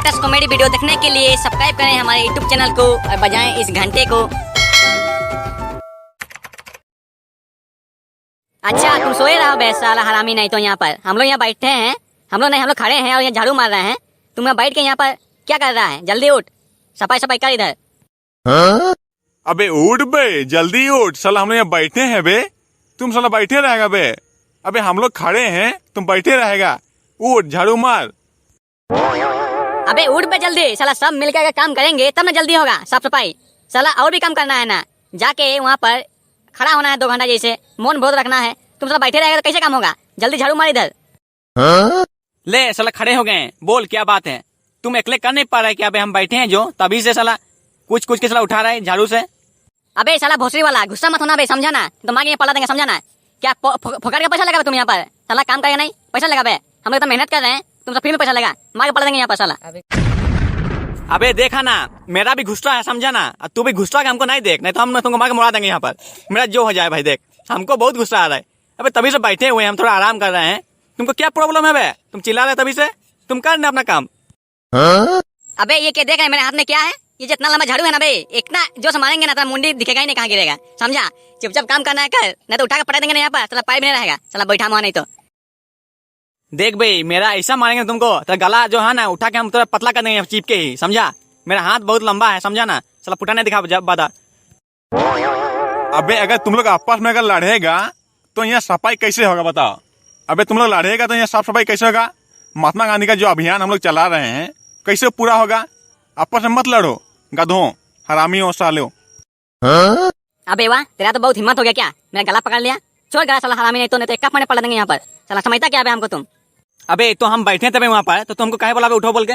Latest comedy video देखने के लिए सब्सक्राइब करें हमारे यूट्यूब चैनल को और बजाएं इस घंटे को। अच्छा तुम सोए रहो बे साला हरामी, नहीं तो यहाँ पर हम लोग यहाँ बैठे हैं, हम लोग खड़े हैं और यहाँ झाड़ू मार रहे हैं। तुम यहाँ बैठ के यहाँ पर क्या कर रहा है? जल्दी उठ, सफाई सफाई कर इधर। अबे उठ बे, जल्दी उठ साला, हम लोग यहाँ बैठे हैं बे। तुम साला बैठे रहेगा बे? अबे हम लोग खड़े हैं, तुम बैठे रहेगा। उठ, झाड़ू मार। अबे उठ बे जल्दी साला, सब मिलकर अगर काम करेंगे तब ना जल्दी होगा साफ सफाई। साला और भी काम करना है ना, जाके वहाँ पर खड़ा होना है 2 घंटा जैसे, मौन बहुत रखना है। तुम साला बैठे रहेगा तो कैसे काम होगा? जल्दी झाड़ू मार इधर। ले साला खड़े हो गए, बोल क्या बात है? तुम अकेले कर नहीं पा रहे क्या? अबे हम बैठे हैं जो, तभी से साला कुछ के साला उठा रहे झाड़ू से। अबे साला भोसड़ी वाला, गुस्सा मत होना बे, समझा ना? तुम्हारे यहाँ पलटा देंगे, समझा ना? क्या फोकट का पैसा लगा तुम यहाँ पर? साला काम करेगा नहीं, पैसा लगा बे। हम लोग तो मेहनत कर रहे हैं, तुम सब फ्री में पैसा लगा, मार के पलटा देंगे यहाँ पर साला। अबे देखा ना, मेरा भी गुस्सा है, समझा ना? तू भी गुस्सा हमको नहीं देख, नहीं तो हम तुमको मार के मुड़ा देंगे यहाँ पर। मेरा जो हो जाए भाई, देख हमको बहुत गुस्सा आ रहा है। अबे तभी से बैठे हुए हम थोड़ा आराम कर रहे हैं। तुमको क्या प्रॉब्लम है बे? तुम चिल्ला रहे तभी से, तुम कर ना अपना काम। अबे ये क्या देख रहे हैं मेरे हाथ में? क्या है ये? जितना लंबा झाड़ू है ना बे, इतना जो मारेंगे ना तो मुंडी दिखेगा ही नहीं, कहाँ गिरेगा, समझा? चुपचाप काम करना है कर, नहीं तो उठा के पटा देंगे ना यहाँ पर, साला पाइप नहीं रहेगा साला, बैठा हुआ नहीं तो। देख भाई, मेरा ऐसा मारेंगे तुमको तो गला जो है ना उठा के हम थोड़ा पतला कर देंगे चीप के ही, समझा? मेरा हाथ बहुत लंबा है, समझा ना? साला पुटा नहीं दिखा जब बादा। अबे अगर तुम लोग आपस में अगर लड़ेगा तो यहाँ सफाई कैसे होगा बताओ? अबे तुम लोग लड़ेगा तो यहाँ साफ सफाई कैसे होगा? महात्मा गांधी का जो अभियान हम लोग चला रहे हैं कैसे पूरा होगा? आपस में मत लड़ो, गधों, हरामियों, सालों। अबे वाह, तेरा तो बहुत हिम्मत हो गया क्या? मेरा गला पकड़ लिया, छोड़ गला साला हरामी, नहीं तो एक कप में पलट देंगे यहाँ पर साला। समझता क्या बे हमको तुम? अबे तो हम बैठे थे वहाँ पर, तो तुमको कहे बोला उठो बोल के?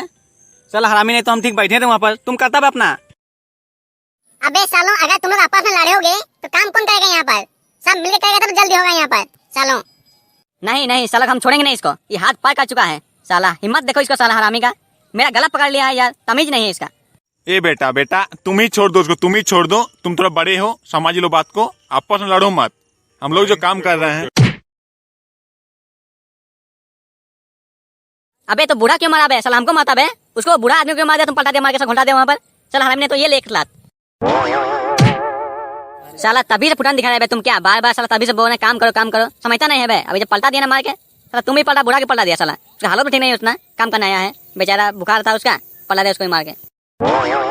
चल हरामी, नहीं तो हम ठीक बैठे थे वहाँ पर, तुम करता अपना। अबे सालों, अगर तुम लोग आपस में लड़े होगे तो काम कौन करेगा यहाँ पर? सब मिलकर करेगा तो जल्दी होगा यहाँ पर सालों। नहीं साला, हम छोड़ेंगे नहीं इसको, ये हाथ पार कर चुका है साला। हिम्मत देखो इसको साला हरामी का, मेरा गला पकड़ लिया है यार, तमीज नहीं है इसका। ए बेटा तुम ही छोड़ दो उसको, तुम ही छोड़ दो, तुम थोड़ा बड़े हो, समझ लो बात को, आपस में लड़ो मत। हम लोग जो काम कर रहे हैं। अबे तो बूढ़ा क्यों मारा बे साला? हमको मारता बे, उसको बूढ़ा आदमी क्यों मार दिया? तुम पलटा दिया, मार के सब घुटा दिया वहाँ पर साला हरामी ने। तो ये ले एक लात साला, तभी से फुटान दिखा रहे बे तुम। क्या बार साला तभी से बोल रहे काम करो, समझता नहीं है बे? अभी जब पलटा दिया ना मार के साला, तुम ही पलटा, बूढ़ा के पलटा दिया साला। उसका हालत भी ठीक नहीं, उतना काम करना आया है बेचारा, बुखार था उसका, पलटा दिया उसको ही मार के।